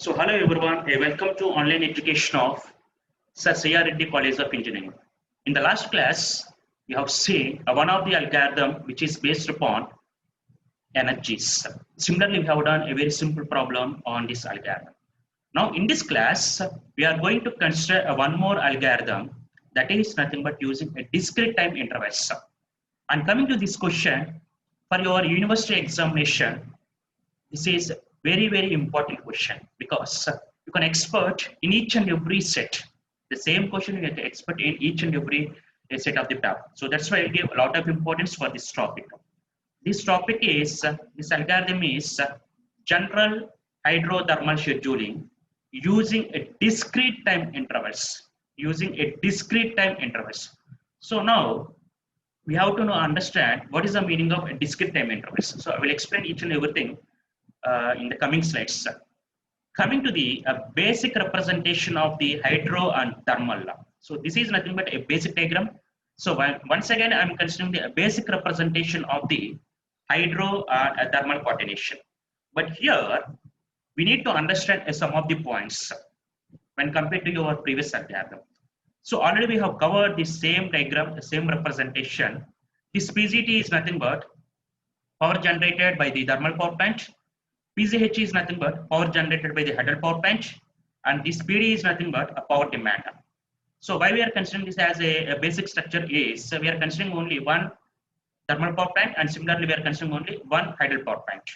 So hello everyone, welcome to online education of Sir C.R. Reddy College of Engineering. In the last class, we have seen one of the algorithm which is based upon energies. Similarly, we have done a very simple problem on this algorithm. Now in this class, we are going to consider one more algorithm that is nothing but using a discrete time intervals. And coming to this question, for your university examination, this is very important question because you can expert in each and every set. The same question you can expert in each and every set of the paper. So that's why I give a lot of importance for this topic. This topic is, this algorithm is general hydrothermal scheduling using a discrete time intervals. Using a discrete time intervals. So now we have to understand what is the meaning of a discrete time intervals. So I will explain each and everything in the coming slides. Coming to the basic representation of the hydro and thermal law. So this is nothing but a basic diagram. So once again, I'm considering the basic representation of the hydro and thermal coordination. But here, we need to understand some of the points when compared to your previous diagram. So already we have covered the same diagram, the same representation. This PGT is nothing but power generated by the thermal power plant. PCH is nothing but power generated by the hydel power plant, and this PD is nothing but a power demand. So why we are considering this as a basic structure is we are considering only one thermal power plant, and similarly we are considering only one hydel power plant,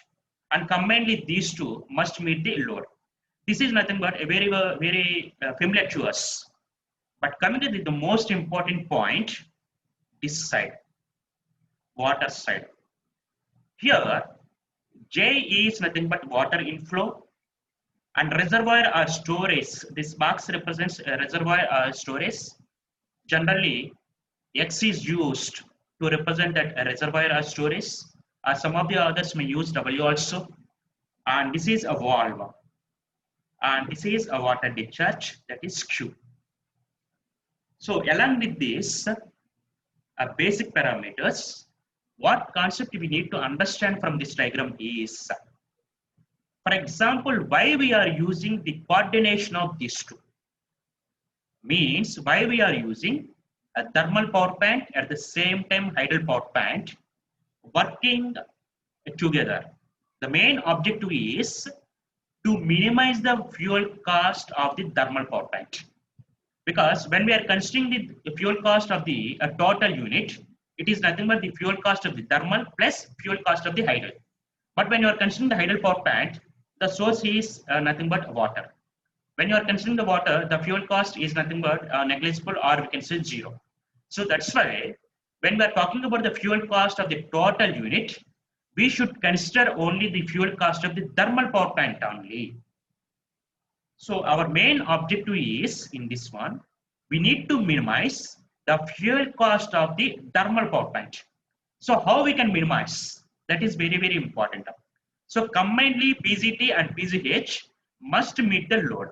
and combinedly these two must meet the load. This is nothing but a very familiar to us. But coming to the most important point, this side, water side. Here J is nothing but water inflow, and reservoir or storage. This box represents a reservoir or storage. Generally, X is used to represent that a reservoir or storage. Some of the others may use W also. And this is a valve. And this is a water discharge, that is Q. So along with this, basic parameters, what concept we need to understand from this diagram is, for example, why we are using the coordination of these two. Means why we are using a thermal power plant at the same time hydel power plant working together. The main objective is to minimize the fuel cost of the thermal power plant. Because when we are considering the fuel cost of the total unit, it is nothing but the fuel cost of the thermal plus fuel cost of the hydel. But when you are considering the hydel power plant, the source is nothing but water. When you are considering the water, the fuel cost is nothing but negligible, or we can say zero. So that's why when we are talking about the fuel cost of the total unit, we should consider only the fuel cost of the thermal power plant only. So our main objective is in this one, we need to minimize the fuel cost of the thermal power plant. So how we can minimize? That is very important. So combinedly PGT and PGH must meet the load.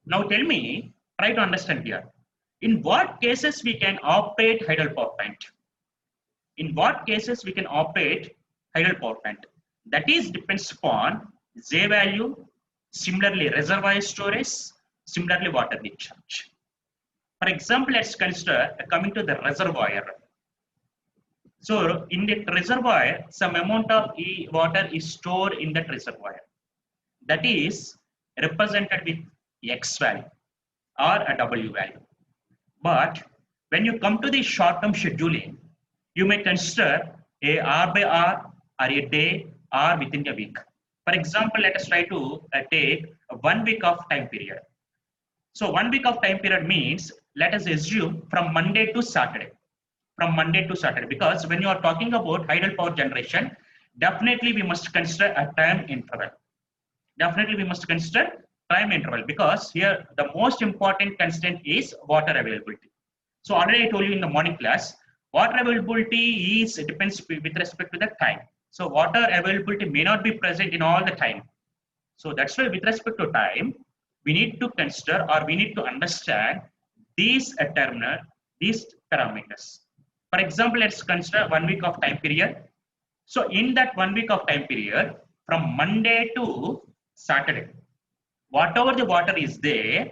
Now tell me, try to understand here. In what cases we can operate hydel power plant? In what cases we can operate hydel power plant? That is depends upon J value, similarly reservoir storage, similarly water discharge. For example, let's consider coming to the reservoir. So in that reservoir, some amount of water is stored in that reservoir. That is represented with X value or a W value. But when you come to the short-term scheduling, you may consider a R by R or a day or within a week. For example, let us try to take a 1 week of time period. So 1 week of time period means, let us assume from Monday to Saturday. From Monday to Saturday, because when you are talking about hydel power generation, definitely we must consider a time interval. Definitely we must consider time interval, because here the most important constant is water availability. So already I told you in the morning class, water availability is depends with respect to the time. So water availability may not be present in all the time. So that's why with respect to time, we need to consider, or we need to understand these these parameters. For example, let's consider 1 week of time period. So in that 1 week of time period, from Monday to Saturday, whatever the water is there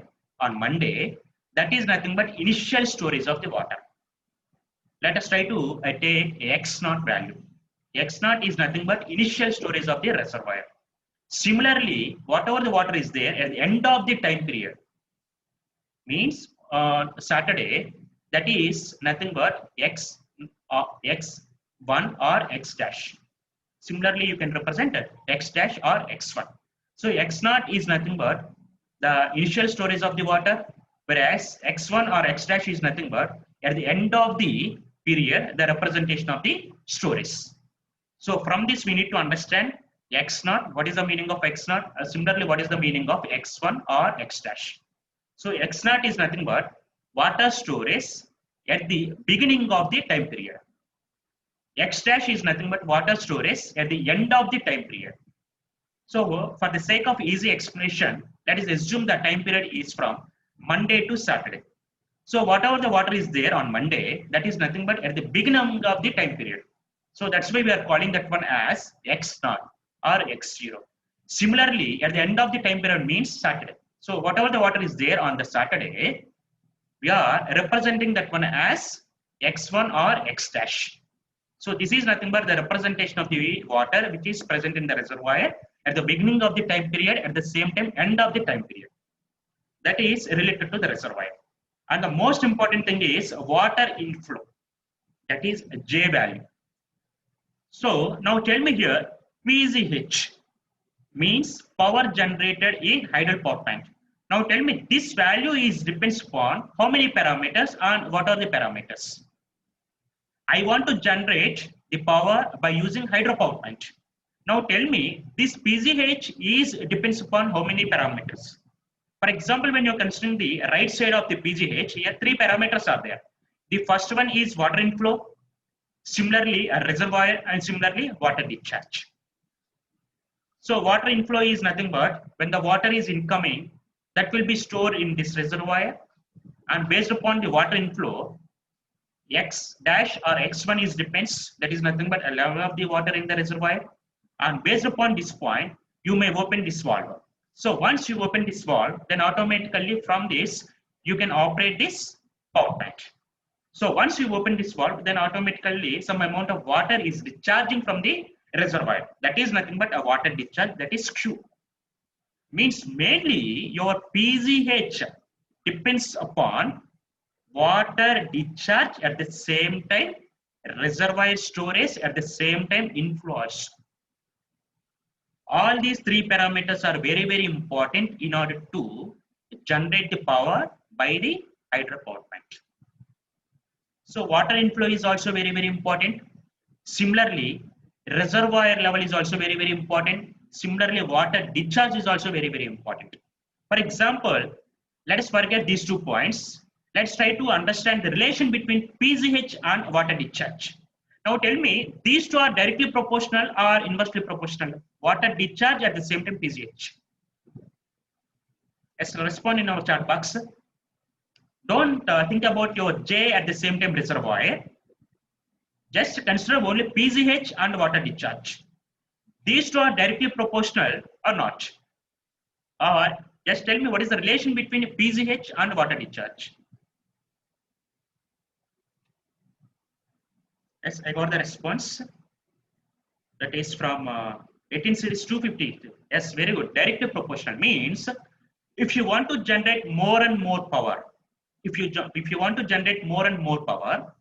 on Monday, that is nothing but initial storage of the water. Let us try to take X naught value. X naught is nothing but initial storage of the reservoir. Similarly, whatever the water is there at the end of the time period, means on Saturday, that is nothing but X1 or X dash. Similarly, you can represent it X dash or X1. So X naught is nothing but the initial storage of the water, whereas X1 or X dash is nothing but at the end of the period, the representation of the storage. So from this, we need to understand X naught. What is the meaning of X naught? Similarly, what is the meaning of X1 or X dash? So X naught is nothing but water storage at the beginning of the time period. X dash is nothing but water storage at the end of the time period. So for the sake of easy explanation, let us assume the time period is from Monday to Saturday. So whatever the water is there on Monday, that is nothing but at the beginning of the time period. So that's why we are calling that one as X naught or X0. Similarly, at the end of the time period means Saturday. So whatever the water is there on the Saturday, we are representing that one as X1 or X dash. So this is nothing but the representation of the water which is present in the reservoir at the beginning of the time period, at the same time end of the time period. That is related to the reservoir. And the most important thing is water inflow. That is J value. So now tell me here, PGH means power generated in hydel power plant. Now tell me this value is depends upon how many parameters and what are the parameters. I want to generate the power by using hydropower plant. Now tell me this PGH is depends upon how many parameters. For example, when you're considering the right side of the PGH, here 3 parameters are there. The first one is water inflow, similarly a reservoir, and similarly water discharge. So water inflow is nothing but when the water is incoming, that will be stored in this reservoir, and based upon the water inflow, X dash or X1 is depends, that is nothing but a level of the water in the reservoir, and based upon this point, you may open this valve. So once you open this valve, then automatically from this, you can operate this power plant. So once you open this valve, then automatically some amount of water is discharging from the reservoir. That is nothing but a water discharge, that is Q. Means mainly your PGH depends upon water discharge at the same time, reservoir storage at the same time, inflows. All these 3 parameters are very, very important in order to generate the power by the hydropower plant. So water inflow is also very, very important. Similarly, reservoir level is also very, very important. Similarly, water discharge is also very, very important. For example, let us forget these 2 points. Let's try to understand the relation between PGH and water discharge. Now tell me, these 2 are directly proportional or inversely proportional? Water discharge at the same time PGH. Let's respond in our chat box. Don't think about your J at the same time reservoir. Just consider only PGH and water discharge. These 2 are directly proportional or not? Or just tell me what is the relation between PGH and water discharge. Yes, I got the response. That is from 18 series 250. Yes, very good. Directly proportional means if you want to generate more and more power, if you want to generate more and more power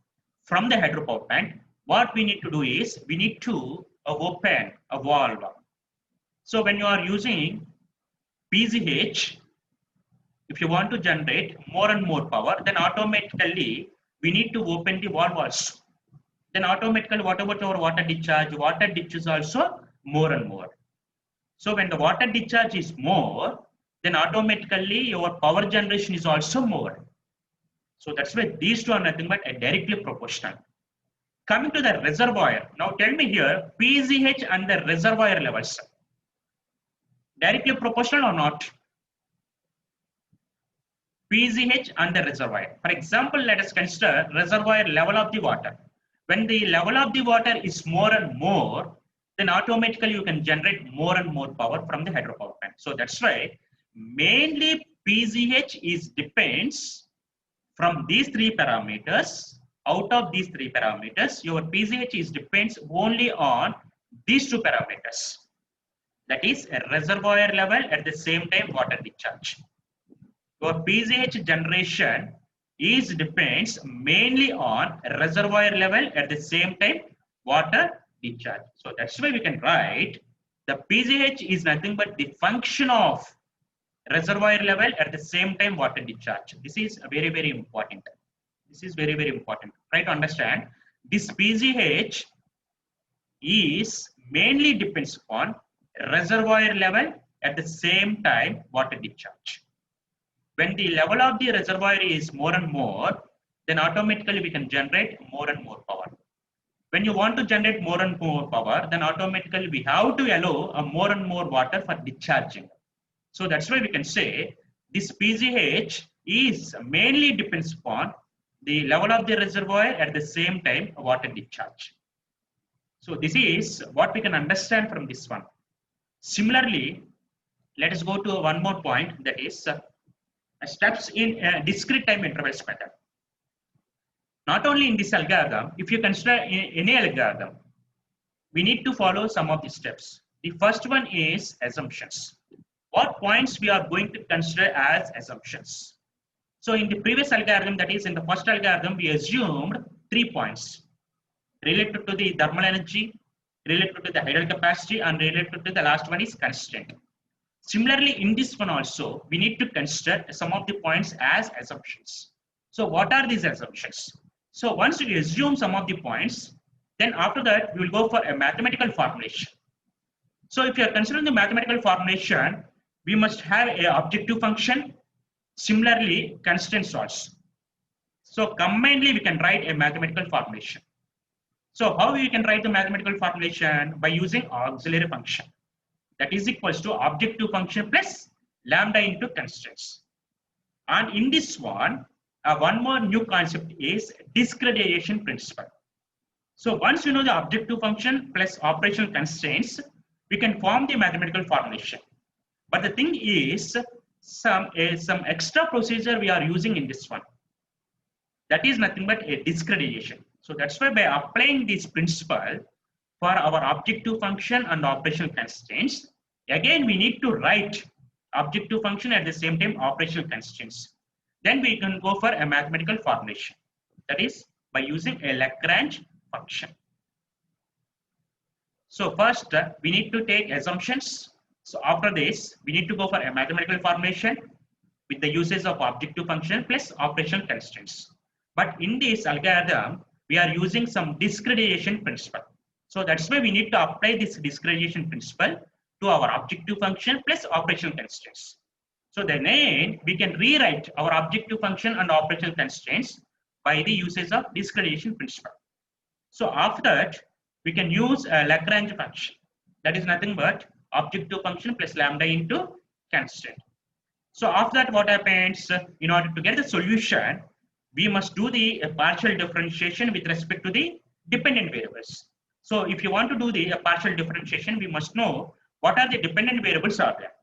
from the hydropower plant, what we need to do is we need to open a valve. So when you are using PGH, if you want to generate more and more power, then automatically we need to open the valve also. Then automatically whatever our water discharge is also more and more. So when the water discharge is more, then automatically your power generation is also more. So that's why these 2 are nothing but directly proportional. Coming to the reservoir, now tell me here, PGH and the reservoir levels, directly proportional or not? PGH and the reservoir. For example, let us consider reservoir level of the water. When the level of the water is more and more, then automatically you can generate more and more power from the hydropower plant. So that's why mainly PCH is depends from these three parameters. Out of these three parameters, your PCH is depends only on these two parameters. That is a reservoir level at the same time water discharge. Your PCH generation is depends mainly on reservoir level at the same time water discharge. So that's why we can write the PCH is nothing but the function of reservoir level at the same time water discharge. This is very, very important. This is very, very important. Try to understand this PCH is mainly depends upon reservoir level at the same time water discharge. When the level of the reservoir is more and more, then automatically we can generate more and more power. When you want to generate more and more power, then automatically we have to allow more and more water for discharging. So that's why we can say this PCH is mainly depends upon the level of the reservoir at the same time water discharge. So this is what we can understand from this one. Similarly, let us go to one more point, that is steps in discrete time intervals method. Not only in this algorithm, if you consider any algorithm, we need to follow some of the steps. The first one is assumptions. What points we are going to consider as assumptions? So in the previous algorithm, that is in the first algorithm, we assumed 3 points related to the thermal energy, related to the hydro capacity, and related to the last one is constraint. Similarly, in this one also, we need to consider some of the points as assumptions. So what are these assumptions? So once we assume some of the points, then after that, we will go for a mathematical formulation. So if you are considering the mathematical formulation, we must have an objective function. Similarly, constraints also. So combinedly, we can write a mathematical formulation. So how we can write the mathematical formulation? By using auxiliary function. That is equals to objective function plus lambda into constraints. And in this one, one more new concept is discretization principle. So once you know the objective function plus operational constraints, we can form the mathematical formulation. But the thing is, some extra procedure we are using in this one. That is nothing but a discretization. So that's why by applying this principle for our objective function and operational constraints, again we need to write objective function at the same time operational constraints. Then we can go for a mathematical formulation. That is by using a Lagrange function. So first we need to take assumptions. So after this, we need to go for a mathematical formulation with the usage of objective function plus operational constraints. But in this algorithm, we are using some discretization principle. So that's why we need to apply this discretization principle to our objective function plus operational constraints. So then we can rewrite our objective function and operational constraints by the usage of discretization principle. So after that, we can use a Lagrange function. That is nothing but objective function plus lambda into constraint. So after that, what happens? In order to get the solution, we must do the partial differentiation with respect to the dependent variables. So if you want to do the partial differentiation, we must know what are the dependent variables are there.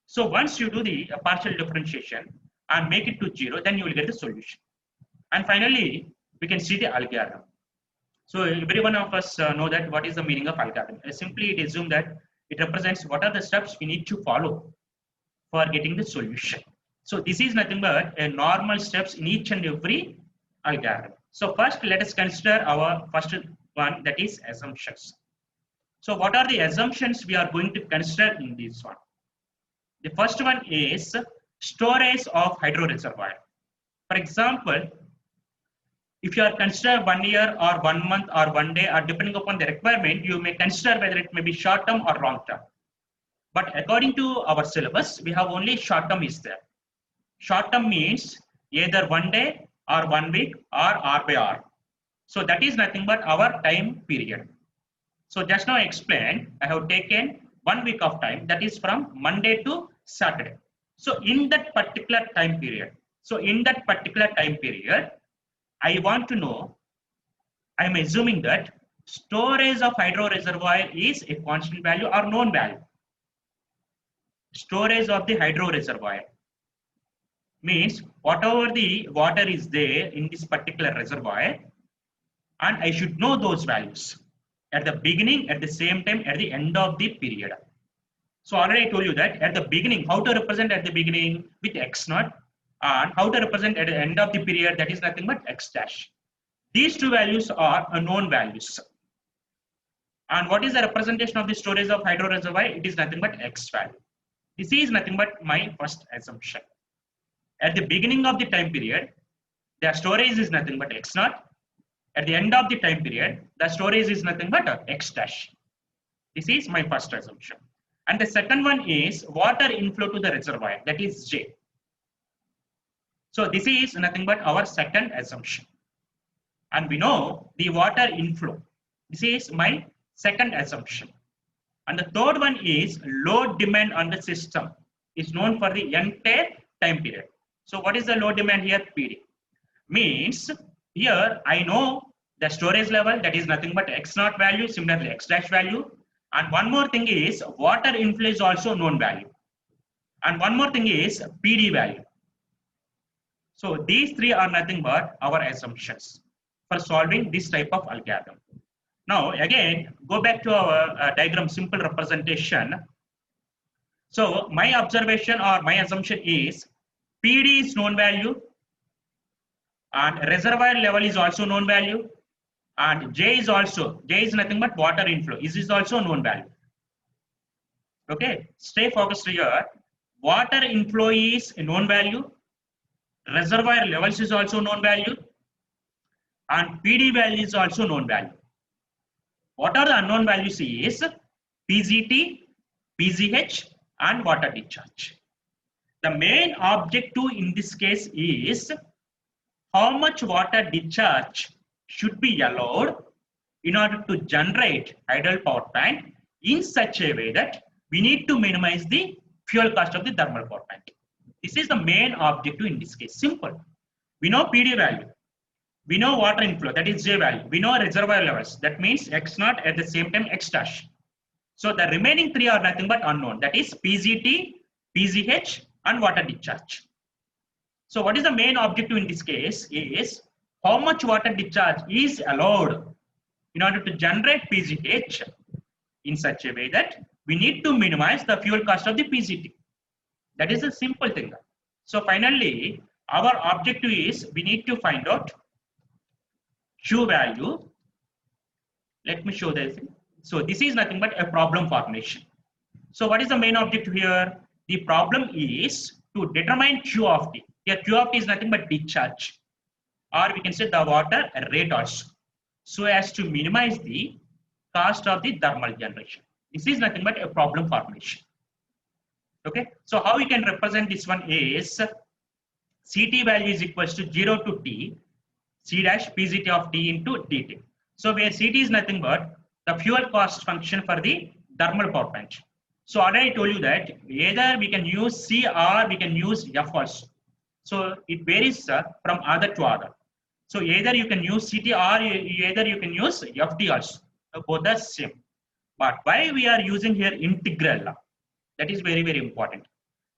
So once you do the partial differentiation and make it to 0, then you will get the solution. And finally, we can see the algorithm. So every one of us know that what is the meaning of algorithm. Simply it assumes that it represents what are the steps we need to follow for getting the solution. So this is nothing but a normal steps in each and every algorithm. So first let us consider our first one, that is assumptions. So what are the assumptions we are going to consider in this one? The first one is storage of hydro reservoir. For example, if you are consider 1 year or 1 month or 1 day, or depending upon the requirement, you may consider whether it may be short term or long term. But according to our syllabus, we have only short term is there. Short term means either 1 day or 1 week or hour by hour. So that is nothing but our time period. So just now I explained, I have taken 1 week of time, that is from Monday to Saturday. So in that particular time period, I want to know, I am assuming that storage of hydro reservoir is a constant value or known value. storage of the hydro reservoir. Means whatever the water is there in this particular reservoir, and I should know those values at the beginning, at the same time, at the end of the period. So already I told you that at the beginning, how to represent at the beginning with x naught, and how to represent at the end of the period, that is nothing but x dash. These two values are unknown values. And what is the representation of the storage of hydro reservoir? It is nothing but x value. This is nothing but my first assumption. At the beginning of the time period, the storage is nothing but x naught. At the end of the time period, the storage is nothing but x dash. This is my first assumption. And the second one is water inflow to the reservoir, that is J. So this is nothing but our second assumption. And we know the water inflow. This is my second assumption. And the third one is load demand on the system is known for the entire time period. So what is the load demand here? PD. Means here I know the storage level, that is nothing but x naught value, similarly x dash value. And one more thing is water inflow is also known value. And one more thing is PD value. So these three are nothing but our assumptions for solving this type of algorithm. Now again, go back to our diagram simple representation. So my observation or my assumption is PD is known value and reservoir level is also known value, and J is nothing but water inflow. This is also known value. Okay, stay focused here. Water inflow is a known value. Reservoir levels is also known value. And PD value is also known value. What are the unknown values is PGT, PGH and water discharge. The main objective in this case is how much water discharge should be allowed in order to generate ideal power plant in such a way that we need to minimize the fuel cost of the thermal power plant. This is the main objective in this case. Simple. We know PD value. We know water inflow, that is J value. We know reservoir levels, that means x naught, at the same time x dash. So the remaining three are nothing but unknown, that is PGT, PGH and water discharge. So what is the main objective in this case is how much water discharge is allowed in order to generate PGH in such a way that we need to minimize the fuel cost of the PGT. That is a simple thing. So finally, our objective is we need to find out Q value. Let me show this. So this is nothing but a problem formulation. So what is the main objective here? The problem is to determine Q of T. Here Q of T is nothing but discharge, or we can say the water rate also, so as to minimize the cost of the thermal generation. This is nothing but a problem formulation. Okay, so how we can represent this one is CT value is equals to 0 to T C dash PGT of T into DT. So where CT is nothing but the fuel cost function for the thermal power plant. So already I told you that either we can use C or we can use F also. So it varies from other to other. So either you can use CT or either you can use FT also. Both are same. But why we are using here integral? That is very, very important.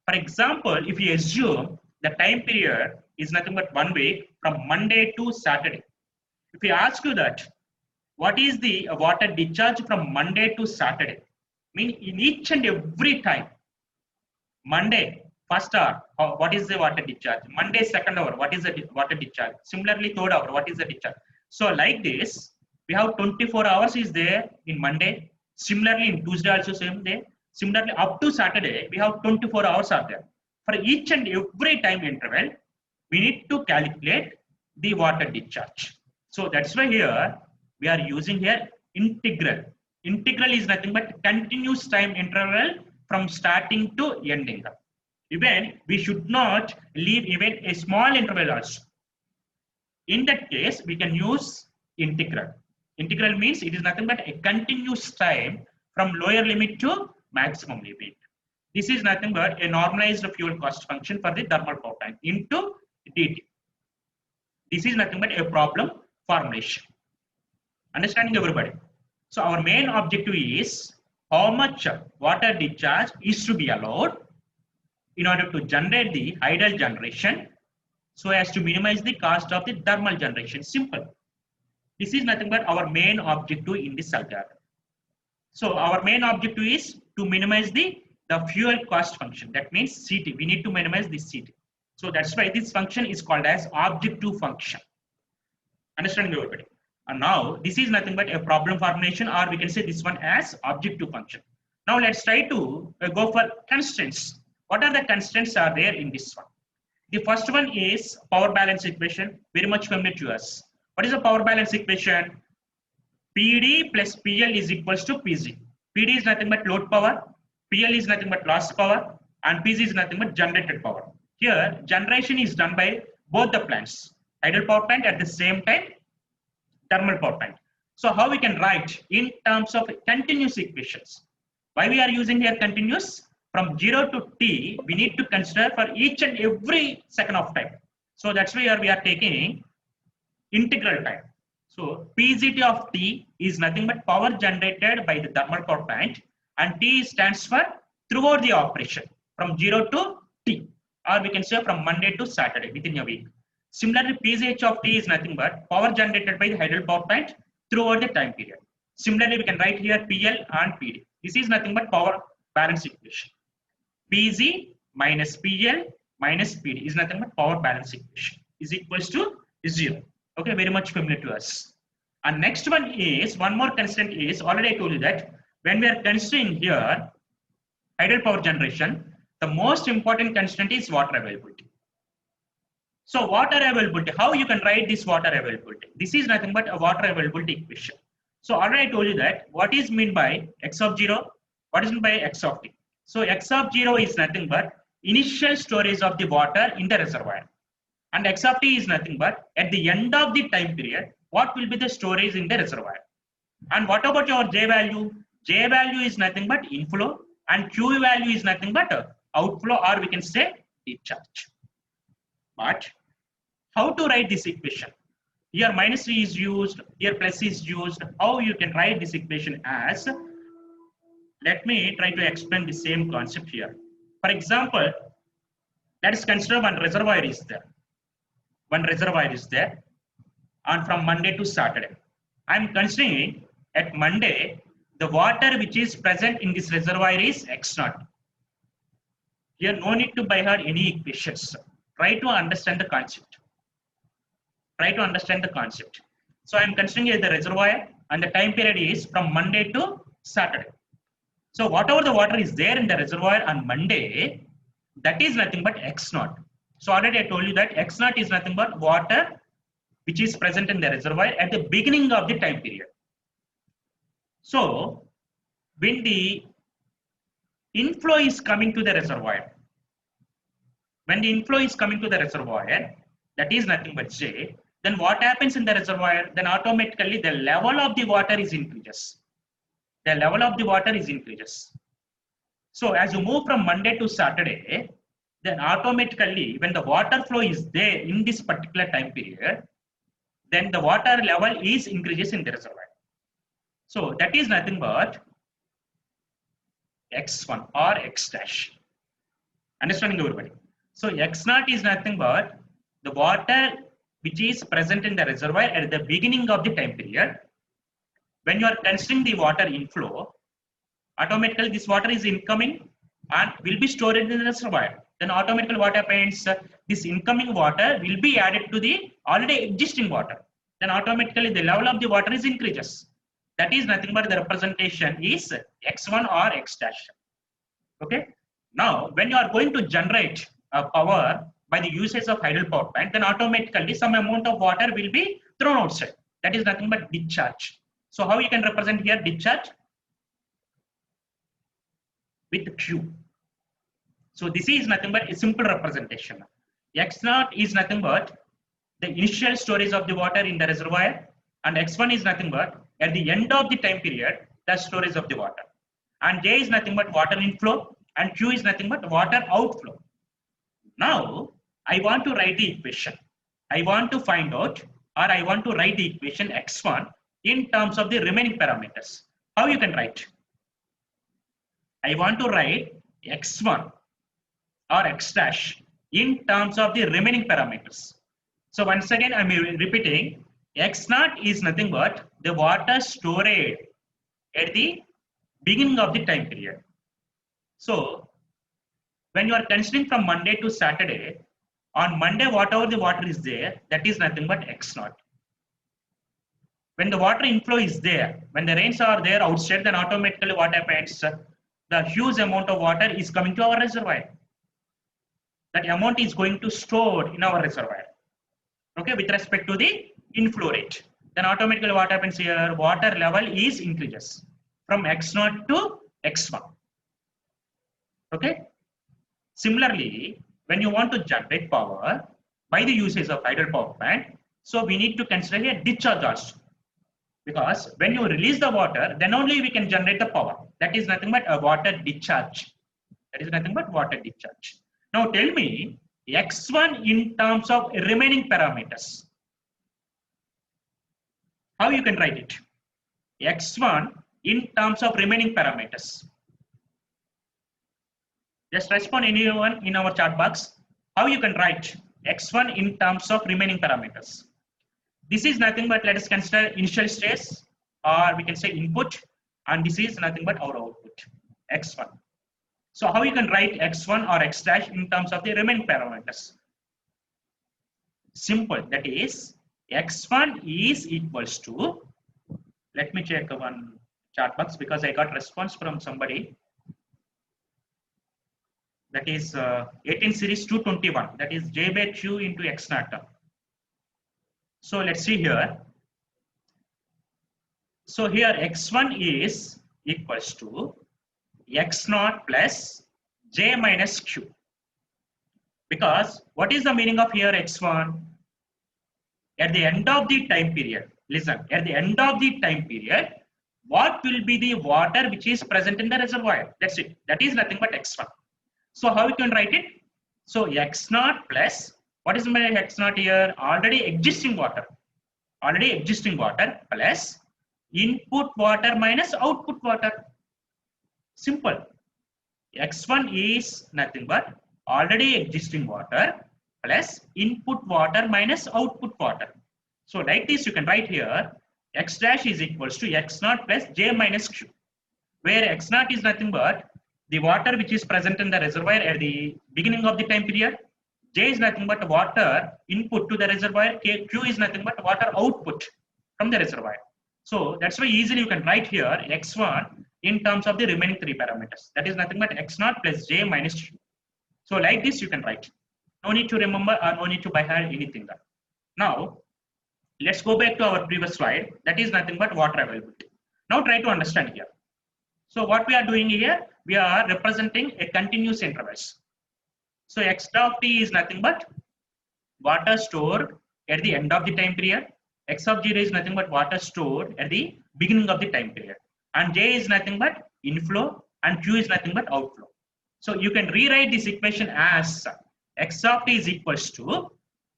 For example, if you assume the time period is nothing but 1 week from Monday to Saturday. If we ask you that, what is the water discharge from Monday to Saturday? Mean in each and every time, Monday, first hour, what is the water discharge? Monday, second hour, what is the water discharge? Similarly, third hour, what is the discharge? So like this, we have 24 hours is there in Monday. Similarly, in Tuesday also same day. Similarly, up to Saturday, we have 24 hours are there. For each and every time interval, we need to calculate the water discharge. So that's why here we are using here integral. Integral is nothing but continuous time interval from starting to ending. Even we should not leave even a small interval also. In that case, we can use integral. Integral means it is nothing but a continuous time from lower limit to maximum limit. This is nothing but a normalized fuel cost function for the thermal power plant into dt. This is nothing but a problem formulation. Understanding everybody? So our main objective is how much water discharge is to be allowed in order to generate the ideal generation so as to minimize the cost of the thermal generation. Simple. This is nothing but our main objective in this algorithm. So our main objective is to minimize the fuel cost function. That means CT. We need to minimize this CT. So that's why this function is called as objective function. Understanding everybody? And now this is nothing but a problem formulation, or we can say this one as objective function. Now let's try to go for constraints. What are the constraints are there in this one? The first one is power balance equation, very much familiar to us. What is the power balance equation? PD plus PL is equals to PG. PD is nothing but load power, PL is nothing but lost power, and PG is nothing but generated power. Here, generation is done by both the plants, idle power plant at the same time, thermal power plant. So how we can write in terms of continuous equations? Why we are using here continuous? From 0 to t, we need to consider for each and every second of time. So that's why we are taking integral time. So PGT of t is nothing but power generated by the thermal power plant, and t stands for throughout the operation from 0 to t, or we can say from Monday to Saturday within a week. Similarly, PGH of t is nothing but power generated by the idle power plant throughout the time period. Similarly, we can write here PL and PD. This is nothing but power balance equation. PG minus PL minus PD is nothing but power balance equation is equals to 0. Okay, very much familiar to us. And next one is, one more constraint is, already I told you that when we are considering here idle power generation, the most important constraint is water availability. So water availability, how you can write this water availability? This is nothing but a water availability equation. So already I told you that what is meant by x of 0, what is meant by x of t. So x of 0 is nothing but initial storage of the water in the reservoir. And x of t is nothing but at the end of the time period, what will be the storage in the reservoir. And what about your J value? J value is nothing but inflow, and Q value is nothing but outflow, or we can say discharge. But how to write this equation? Here minus 3 is used, here plus is used. How you can write this equation as? Let me try to explain the same concept here. For example, let us consider one reservoir is there. One reservoir is there, and from Monday to Saturday. I am considering at Monday, the water which is present in this reservoir is X0. Here, no need to by heart any equations. Try to understand the concept. Try to understand the concept. So I am considering the reservoir, and the time period is from Monday to Saturday. So whatever the water is there in the reservoir on Monday, that is nothing but X0. So already I told you that X0 is nothing but water which is present in the reservoir at the beginning of the time period. So when the inflow is coming to the reservoir, when the inflow is coming to the reservoir, that is nothing but J, then what happens in the reservoir? Then automatically the level of the water is increases. The level of the water is increases. So as you move from Monday to Saturday, then automatically when the water flow is there in this particular time period, then the water level is increases in the reservoir. So that is nothing but X1 or X dash. Understanding everybody? So X0 is nothing but the water which is present in the reservoir at the beginning of the time period. When you are considering the water inflow, automatically this water is incoming and will be stored in the reservoir. Then automatically what happens? This incoming water will be added to the already existing water. Then automatically the level of the water is increases. That is nothing but the representation is X1 or X dash. Okay. Now, when you are going to generate power by the usage of idle power plant, then automatically some amount of water will be thrown outside. That is nothing but discharge. So how you can represent here discharge? With Q. So this is nothing but a simple representation. X0 is nothing but the initial storage of the water in the reservoir, and X1 is nothing but at the end of the time period, the storage of the water. And J is nothing but water inflow, and Q is nothing but water outflow. Now, I want to write the equation. I want to find out, or I want to write the equation X1 in terms of the remaining parameters. How you can write? I want to write X1 or X dash in terms of the remaining parameters. So once again, I'm repeating, X naught is nothing but the water stored at the beginning of the time period. So when you are considering from Monday to Saturday, on Monday, whatever the water is there, that is nothing but X naught. When the water inflow is there, when the rains are there outside, then automatically what happens? The huge amount of water is coming to our reservoir. That amount is going to store in our reservoir. Okay, with respect to the inflow rate. Then automatically what happens here? Water level is increases from X0 to X1. Okay. Similarly, when you want to generate power by the usage of hydro power plant, so we need to consider a discharge also. Because when you release the water, then only we can generate the power. That is nothing but a water discharge. That is nothing but water discharge. Now tell me X1 in terms of remaining parameters. How you can write it? X1 in terms of remaining parameters. Just respond anyone in our chat box. How you can write X1 in terms of remaining parameters. This is nothing but, let us consider initial stress, or we can say input, and this is nothing but our output, X1. So how you can write X1 or X dash in terms of the remaining parameters? Simple, that is X1 is equals to, let me check one chat box because I got response from somebody. That is 18 series 221, that is J by Q into X naught. So let's see here. So here X1 is equals to X0 plus J minus Q. Because what is the meaning of here X1? At the end of the time period, listen, at the end of the time period, what will be the water which is present in the reservoir? That's it. That is nothing but X1. So how we can write it? So X0 plus, what is my X0 here? Already existing water plus input water minus output water. Simple. X1 is nothing but already existing water plus input water minus output water. So like this you can write here X dash is equals to X0 plus J minus Q, where X0 is nothing but the water which is present in the reservoir at the beginning of the time period. J is nothing but water input to the reservoir. Q is nothing but water output from the reservoir. So that's why easily you can write here X1 in terms of the remaining three parameters. That is nothing but X0 plus J minus Q. So like this you can write. No need to remember or no need to by heart anything. Now let's go back to our previous slide. That is nothing but water availability. Now try to understand here. So what we are doing here, we are representing a continuous intervals. So X of t is nothing but water stored at the end of the time period. X of 0 is nothing but water stored at the beginning of the time period. And J is nothing but inflow and Q is nothing but outflow. So you can rewrite this equation as X of t is equals to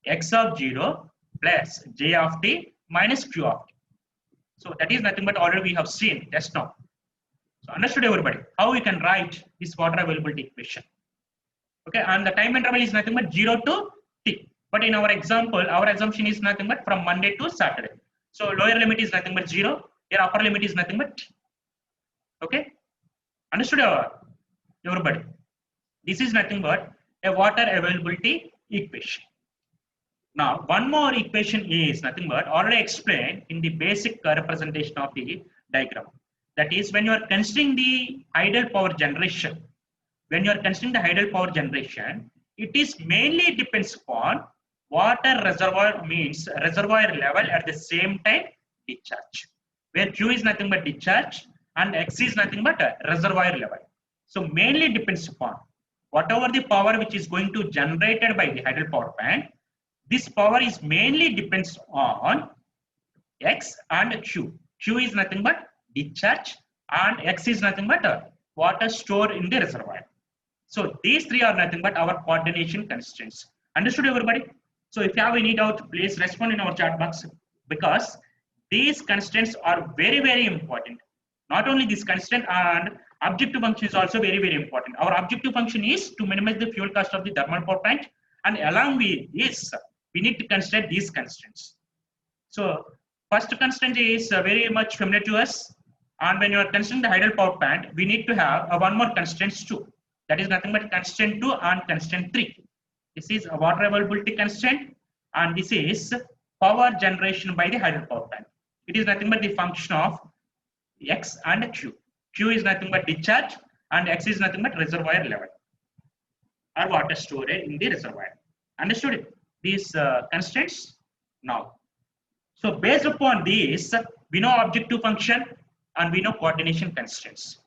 X of 0 plus J of t minus Q of t. So that is nothing but already we have seen just now. So understood everybody how we can write this water availability equation. Okay, and the time interval is nothing but 0 to t. But in our example, our assumption is nothing but from Monday to Saturday. So lower limit is nothing but 0, your upper limit is nothing but t. Okay, understood everybody? This is nothing but a water availability equation. Now, one more equation is nothing but already explained in the basic representation of the diagram. That is when you are considering the idle power generation. When you are considering the idle power generation, it is mainly depends upon water reservoir means reservoir level at the same time discharge. Where Q is nothing but discharge and X is nothing but reservoir level. So mainly depends upon whatever the power which is going to generated by the hydel power plant. This power is mainly depends on X and Q. Q is nothing but discharge and X is nothing but water stored in the reservoir. So these three are nothing but our coordination constraints. Understood everybody? So if you have any doubt, please respond in our chat box because these constraints are very, very important. Not only this constraint, and Objective function is also very, very important. Our objective function is to minimize the fuel cost of the thermal power plant, and along with this, we need to consider these constraints. So first constraint is very much familiar to us. And when you are considering the hydel power plant, we need to have one more constraints too. That is nothing but constraint 2 and constraint 3. This is a water availability constraint, and this is power generation by the hydel power plant. It is nothing but the function of X and Q. Q is nothing but discharge, and X is nothing but reservoir level or water stored in the reservoir. Understood these constraints now? So based upon these, we know objective function and we know coordination constraints.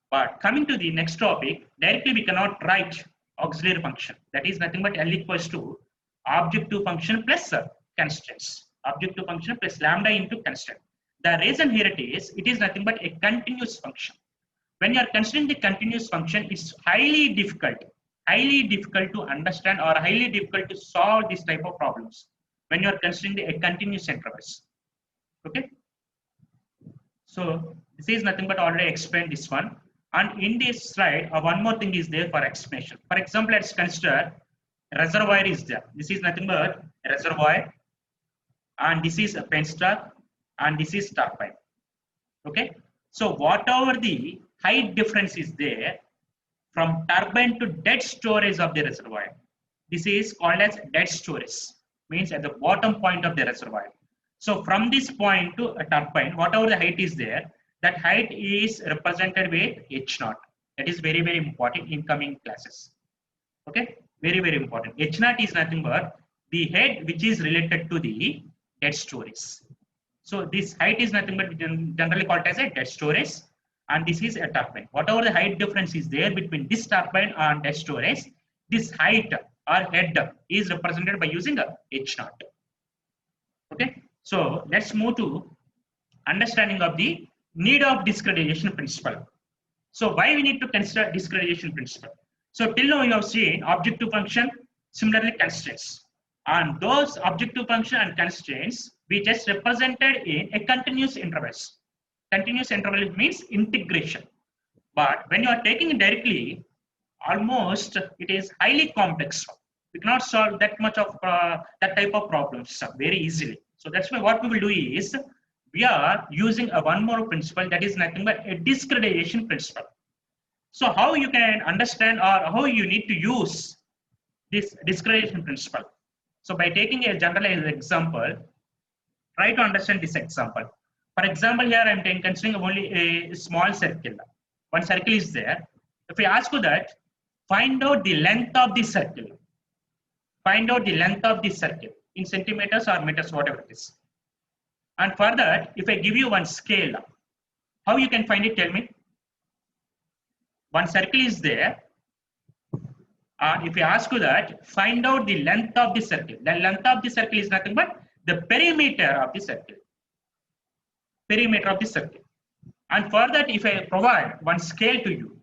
But coming to the next topic, directly we cannot write auxiliary function. That is nothing but L equals to objective function plus constraints. Objective function plus lambda into constraint. The reason here it is nothing but a continuous function. When you are considering the continuous function, it's highly difficult to understand or highly difficult to solve this type of problems when you are considering a continuous intervals. Okay. So this is nothing but already explained this one. And in this slide, one more thing is there for explanation. For example, let's consider reservoir is there. This is nothing but reservoir, and this is a penstock, and this is turbine. Okay. So whatever the height difference is there from turbine to dead storage of the reservoir, this is called as dead storage. Means at the bottom point of the reservoir. So from this point to a turbine, whatever the height is there, that height is represented with H0. That is very, very important in coming classes. Okay, very, very important. H0 is nothing but the head which is related to the dead storage. So this height is nothing but generally called as a dead storage, and this is a turbine. Whatever the height difference is there between this turbine and dead storage, this height or head is represented by using a H0. Okay, so let's move to understanding of the need of discretization principle. So why we need to consider discretization principle? So till now you have seen objective function, similarly constraints, and those objective function and constraints we just represented in a continuous intervals. Continuous interval means integration, but when you are taking it directly, almost it is highly complex. We cannot solve that much of that type of problems very easily. So that's why what we will do is we are using a one more principle, that is nothing but a discretization principle. So how you can understand or how you need to use this discretization principle? So by taking a generalized example, try to understand this example. For example, here I am considering only a small circle. One circle is there. If I ask you that, find out the length of the circle. Find out the length of the circle in centimeters or meters, whatever it is. And for that, if I give you one scale, how you can find it? Tell me. One circle is there. If I ask you that, find out the length of the circle. The length of the circle is nothing but the perimeter of the circle. Perimeter of the circle. And for that, if I provide one scale to you,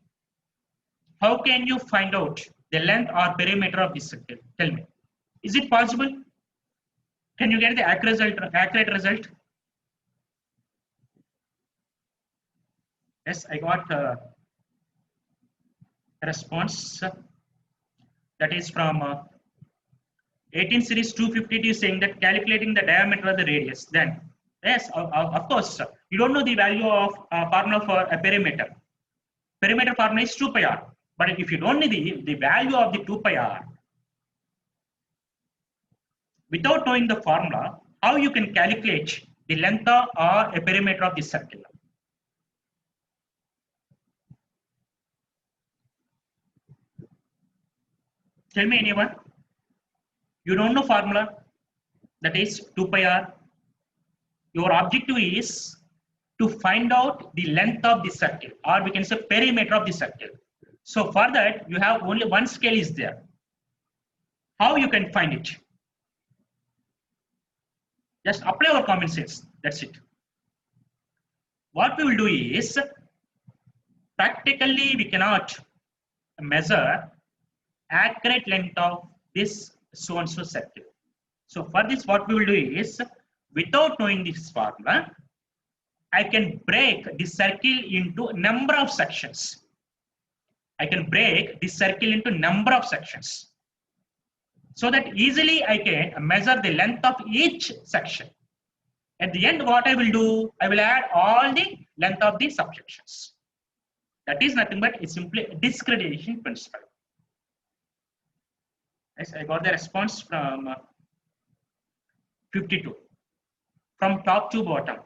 how can you find out the length or perimeter of the circle? Tell me. Is it possible? Can you get the accurate result? Yes, I got a response. That is from 18 series 252 saying that calculating the diameter of the radius. Then, yes, of course, you don't know the value of formula for a perimeter. Perimeter formula is 2 pi r. But if you don't know the value of the 2 pi r, without knowing the formula, how you can calculate the length or a perimeter of the circle? Tell me anyone. You don't know formula, that is 2 pi r. Your objective is to find out the length of the circle, or we can say perimeter of the circle. So for that, you have only one scale is there. How you can find it? Just apply our common sense. That's it. What we will do is, practically we cannot measure accurate length of this so-and-so circle. So for this, what we will do is, without knowing this formula, I can break the circle into number of sections. I can break the circle into number of sections, so that easily I can measure the length of each section. At the end, what I will do, I will add all the length of the subsections. That is nothing but a simply discretization principle. Yes, I got the response from 52. From top to bottom.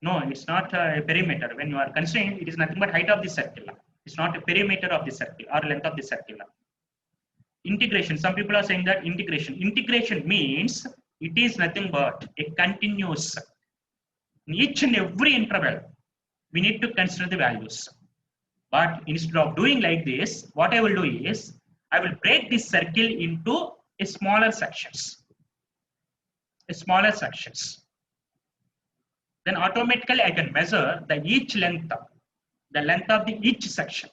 No, it's not a perimeter. When you are considering, it is nothing but height of the circle. It's not a perimeter of the circle or length of the circle. Integration. Some people are saying that integration. Integration means it is nothing but a continuous. In each and every interval, we need to consider the values. But instead of doing like this, what I will do is, I will break this circle into a smaller sections. Then automatically I can measure the each length, the length of the each section.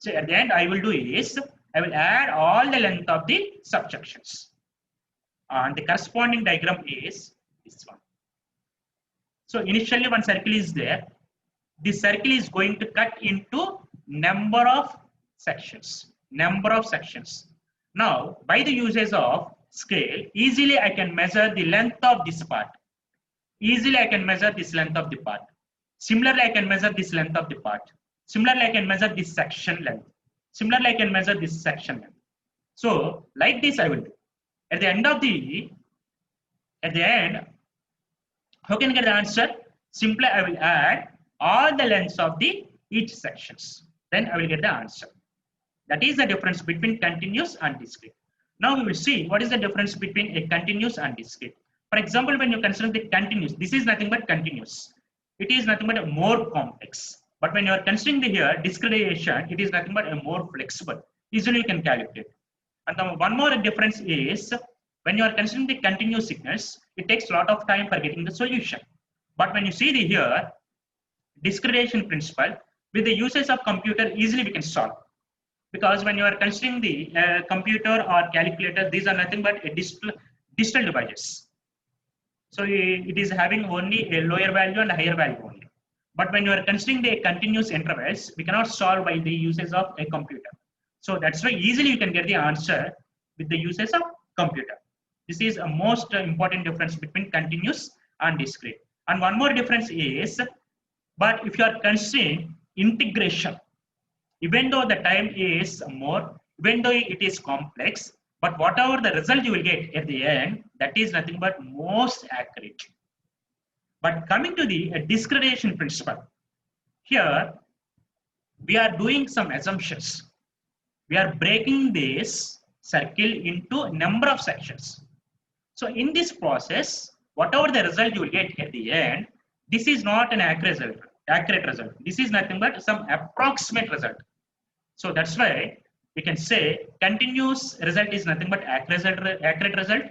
So at the end, I will do is, I will add all the length of the subsections. And the corresponding diagram is this one. So initially one circle is there. This circle is going to cut into number of sections. Now, by the usage of scale, easily I can measure the length of this part. Easily I can measure this length of the part. Similarly, I can measure this length of the part. Similarly, I can measure this section length. Similarly, I can measure this section length. So, like this I will do. At the end, how can I get the answer? Simply I will add all the lengths of the each sections. Then I will get the answer. That is the difference between continuous and discrete. Now we will see what is the difference between a continuous and discrete. For example, when you consider the continuous, this is nothing but continuous. It is nothing but a more complex. But when you are considering the here discretization, it is nothing but a more flexible. Easily you can calculate. And one more difference is, when you are considering the continuous signals, it takes a lot of time for getting the solution. But when you see the here discretization principle, with the usage of computer, easily we can solve. Because when you are considering the computer or calculator, these are nothing but a digital devices. So it is having only a lower value and a higher value only. But when you are considering the continuous intervals, we cannot solve by the usage of a computer. So that's why easily you can get the answer with the usage of computer. This is a most important difference between continuous and discrete. And one more difference is, but if you are considering integration, even though the time is more, even though it is complex, but whatever the result you will get at the end, that is nothing but most accurate. But coming to the discretization principle, here we are doing some assumptions. We are breaking this circle into number of sections. So in this process, whatever the result you will get at the end, this is not an accurate result. This is nothing but some approximate result. So that's why we can say continuous result is nothing but accurate result,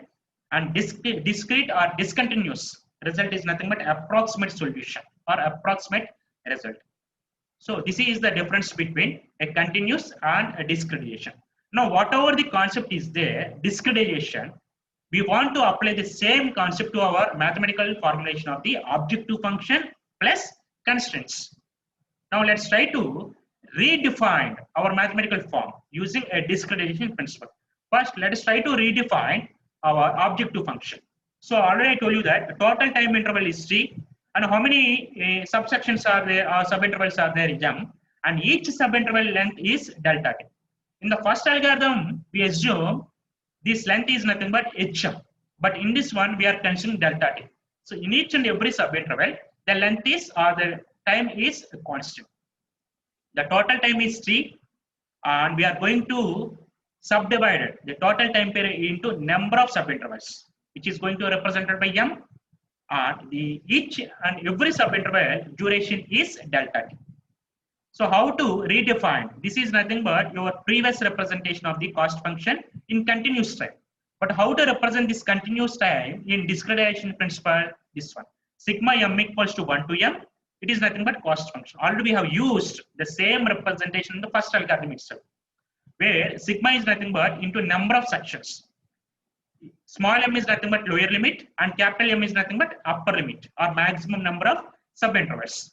and discrete or discontinuous result is nothing but approximate solution or approximate result. So this is the difference between a continuous and a discretization. Now whatever the concept is there, discretization, we want to apply the same concept to our mathematical formulation of the objective function plus constraints. Now let's try to redefine our mathematical form using a discretization principle. First, let us try to redefine our objective function. So already I told you that the total time interval is T, and how many subsections are there or subintervals are there in M, and each subinterval length is delta T. In the first algorithm, we assume this length is nothing but HM, but in this one we are considering delta T. So in each and every subinterval, the length is or the time is constant. The total time is T, and we are going to subdivide the total time period into number of subintervals, which is going to be represented by M, and the each and every subinterval duration is delta T. So how to redefine? This is nothing but your previous representation of the cost function in continuous time. But how to represent this continuous time in discretization principle? This one, sigma M equals to 1 to M. It is nothing but cost function. Already we have used the same representation in the first algorithm itself, where sigma is nothing but into number of sections. Small m is nothing but lower limit, and capital M is nothing but upper limit or maximum number of subintervals.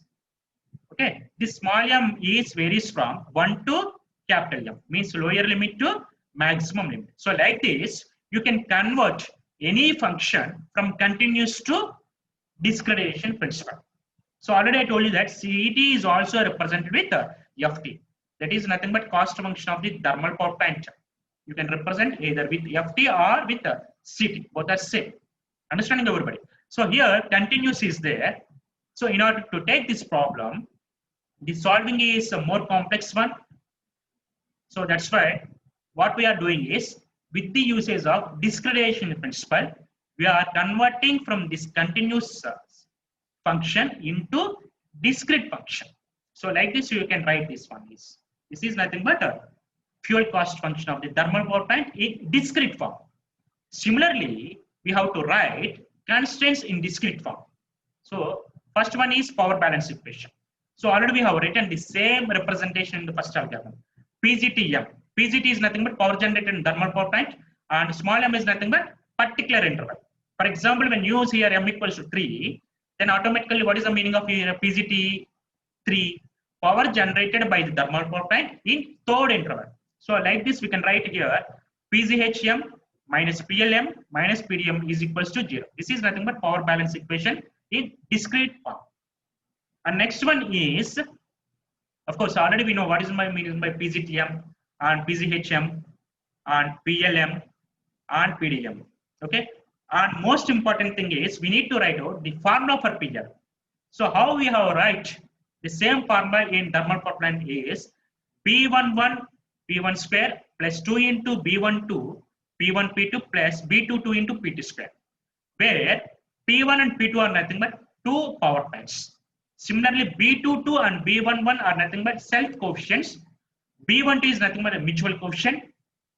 Okay, this small m is varies from 1 to capital M, means lower limit to maximum limit. So like this, you can convert any function from continuous to discretization principle. So already I told you that CET is also represented with FT. That is nothing but cost function of the thermal power plant. You can represent either with FT or with CT. Both are same. Understanding everybody? So here continuous is there. So in order to take this problem, the solving is a more complex one. So that's why what we are doing is, with the usage of discretization principle, we are converting from this continuous function into discrete function. So like this, you can write this one is, this is nothing but a fuel cost function of the thermal power plant in discrete form. Similarly, we have to write constraints in discrete form. So first one is power balance equation. So already we have written the same representation in the first algorithm. PGTM. PGT is nothing but power generated in thermal power plant, and small m is nothing but particular interval. For example, when you use here m equals to 3, then automatically what is the meaning of PGT 3? Power generated by the thermal power plant in third interval. So like this, we can write here PGHM minus PLM minus PDM is equals to 0. This is nothing but power balance equation in discrete form. And next one is, of course, already we know what is my meaning by PGTM and PGHM and PLM and PDM. Okay. And most important thing is we need to write out the formula for PL. So how we have write the same formula in thermal power plant is P11 P1 square plus 2 into B12 P1 P2 plus B22 into P2 square, where P1 and P2 are nothing but two power plants. Similarly, B22 and B11 are nothing but self coefficients. B12 is nothing but a mutual coefficient,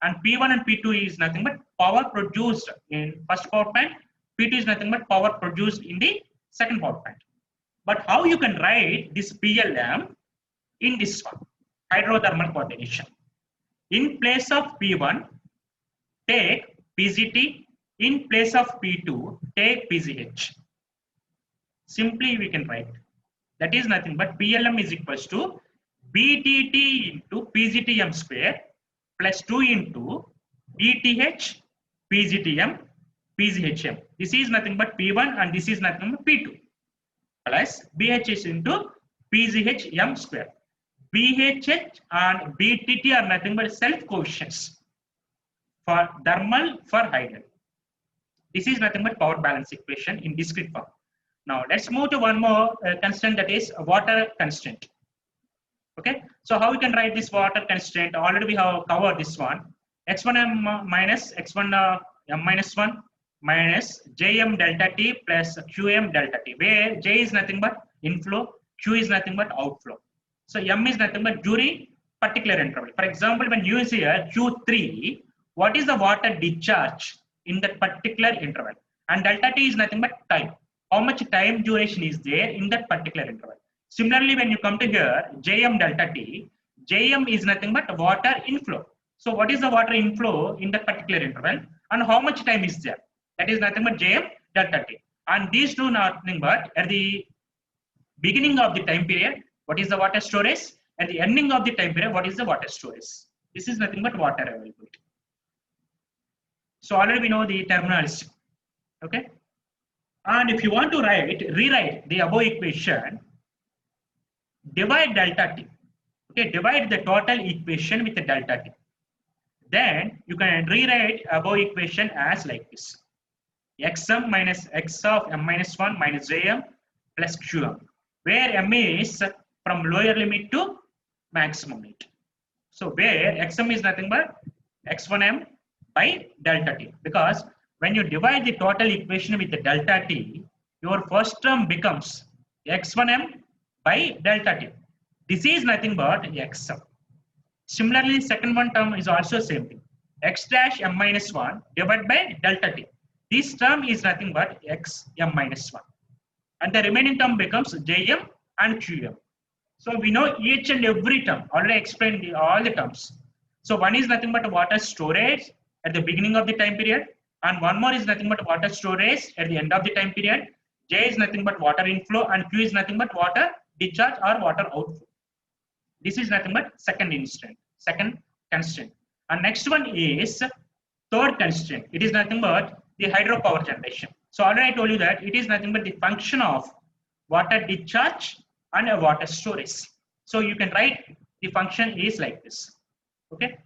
and P1 and P2 is nothing but power produced in first power plant. P2 is nothing but power produced in the second power plant. But how you can write this PLM in this one, hydrothermal coordination. In place of P1, take PGT. In place of P2, take PGH. Simply we can write. That is nothing but PLM is equals to BTT into PGTM square plus 2 into BTH PGTM PGHM. This is nothing but P1 and this is nothing but P2 plus BH is into PGHM square. BHH and BTT are nothing but self coefficients for thermal for hydro. This is nothing but power balance equation in discrete form. Now let's move to one more constraint, that is water constraint. Okay, so how we can write this water constraint? Already we have covered this one. X1m minus X1 m minus 1 minus Jm delta T plus Qm delta T, where J is nothing but inflow, Q is nothing but outflow. So m is nothing but during particular interval. For example, when you use here Q3, what is the water discharge in that particular interval? And delta T is nothing but time. How much time duration is there in that particular interval? Similarly, when you come to here, Jm delta T, Jm is nothing but water inflow. So what is the water inflow in that particular interval and how much time is there? That is nothing but Jm delta T. And these two nothing but at the beginning of the time period, what is the water storage? At the ending of the time period, what is the water storage? This is nothing but water availability. So already we know the terminology. Okay. And if you want to rewrite the above equation, divide delta T. Okay, divide the total equation with the delta T. Then you can rewrite above equation as like this. Xm minus x of m minus 1 minus Jm plus Qm, where m is from lower limit to maximum limit. So where Xm is nothing but x1m by delta T, because when you divide the total equation with the delta T, your first term becomes x1m by delta T. This is nothing but xm. Similarly, second one term is also same thing. X dash m minus 1 divided by delta T. This term is nothing but xm minus 1. And the remaining term becomes Jm and Qm. So we know each and every term, already explained all the terms. So one is nothing but water storage at the beginning of the time period, and one more is nothing but water storage at the end of the time period. J is nothing but water inflow and Q is nothing but water discharge or water outflow. This is nothing but second constraint. And next one is third constraint. It is nothing but the hydropower generation. So already I told you that it is nothing but the function of water discharge and a water storage. So you can write the function is like this. Okay.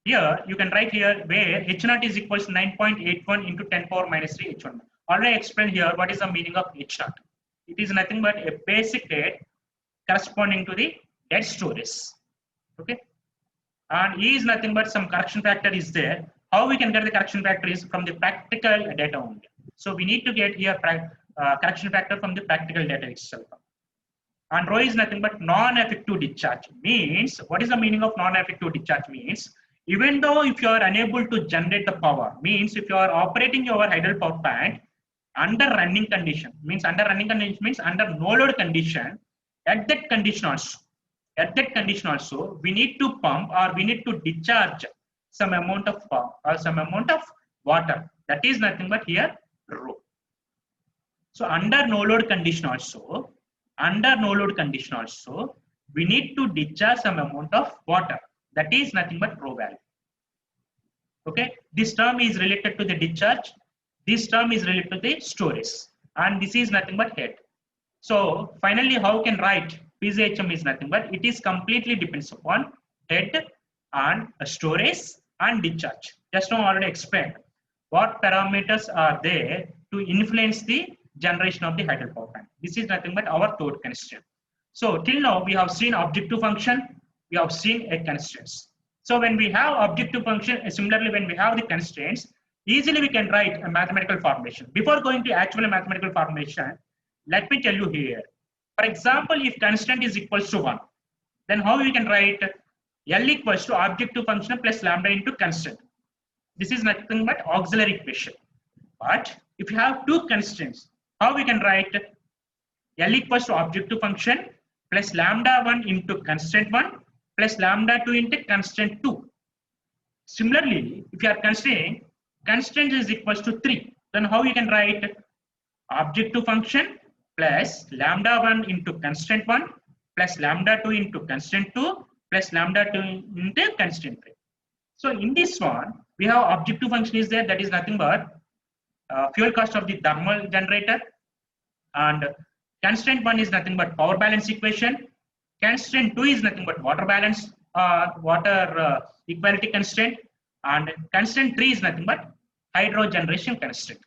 Here you can write here where H0 is equals to 9.81 into 10 power minus 3 H1. Already explained here what is the meaning of H0. It is nothing but a basic dead corresponding to the dead storage. Okay. And E is nothing but some correction factor is there. How we can get the correction factor is from the practical data only. So we need to get here correction factor from the practical data itself. And rho is nothing but non-effective discharge. Means, what is the meaning of non-effective discharge? Means, even though if you are unable to generate the power, means if you are operating your hydel power plant under running condition, means under running condition means under no load condition, at that condition also, we need to pump or we need to discharge some amount of power or some amount of water. That is nothing but here rho. So under no load condition also, we need to discharge some amount of water. That is nothing but rho value. Okay, this term is related to the discharge. This term is related to the storage, and this is nothing but head. So finally, how can write PCHM is nothing but it is completely depends upon head and storage and discharge. Just now already explained what parameters are there to influence the generation of the hydel power plant. This is nothing but our third constraint. So till now we have seen objective function, we have seen a constraints. So when we have objective function, similarly when we have the constraints, easily we can write a mathematical formulation. Before going to actual mathematical formulation, let me tell you here. For example, if constant is equals to 1, then how we can write L equals to objective function plus lambda into constant. This is nothing but auxiliary equation. But if you have two constraints, how we can write L equals to objective function plus lambda 1 into constant 1 plus lambda 2 into constant 2. Similarly, if you are considering constant is equals to 3, then how you can write objective function plus lambda 1 into constant 1 plus lambda 2 into constant 2 plus lambda 2 into constant 3. So in this one, we have objective function is there, that is nothing but fuel cost of the thermal generator, and constant 1 is nothing but power balance equation, constant 2 is nothing but water balance, water equality constraint, and constant 3 is nothing but hydro generation constraint.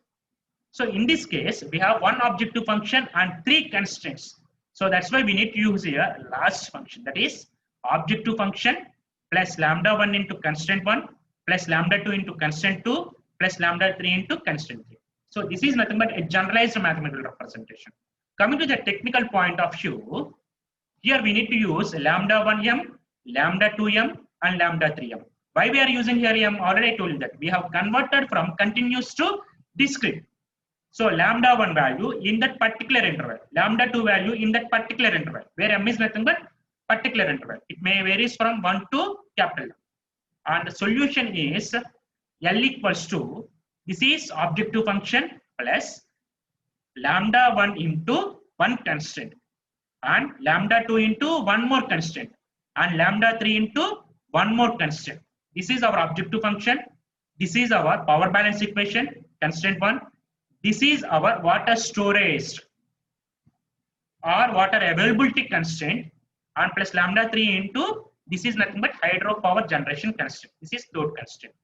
So in this case, we have one objective function and three constraints. So that's why we need to use here last function, that is objective function plus lambda 1 into constant 1 plus lambda 2 into constant 2 plus lambda 3 into constant 3. So this is nothing but a generalized mathematical representation. Coming to the technical point of view, here we need to use lambda 1m, lambda 2m and lambda 3m. Why we are using here m? Already I told you that we have converted from continuous to discrete. So lambda 1 value in that particular interval, lambda 2 value in that particular interval, where m is nothing but particular interval. It may varies from 1 to capital M. And the solution is L equals to, this is objective function plus lambda 1 into one constant and lambda 2 into one more constant and lambda 3 into one more constant. This is our objective function. This is our power balance equation, constant 1. This is our water storage or water availability constraint, and plus lambda 3 into, this is nothing but hydropower generation constraint. This is third constraint.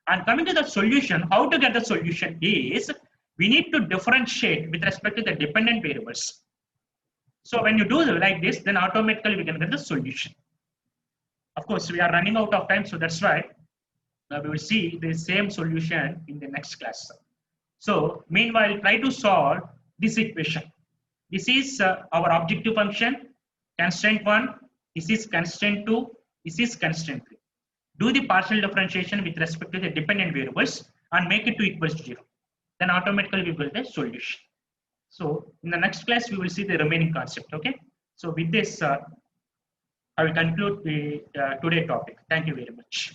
And coming to the solution, how to get the solution is, we need to differentiate with respect to the dependent variables. So when you do like this, then automatically we can get the solution. Of course, we are running out of time, so that's why we will see the same solution in the next class. So meanwhile, try to solve this equation. This is our objective function, constant 1, this is constant 2, this is constant 3. Do the partial differentiation with respect to the dependent variables and make it to equals to 0. Then automatically we will get the solution. So in the next class, we will see the remaining concept. Okay. So with this, I will conclude the today's topic. Thank you very much.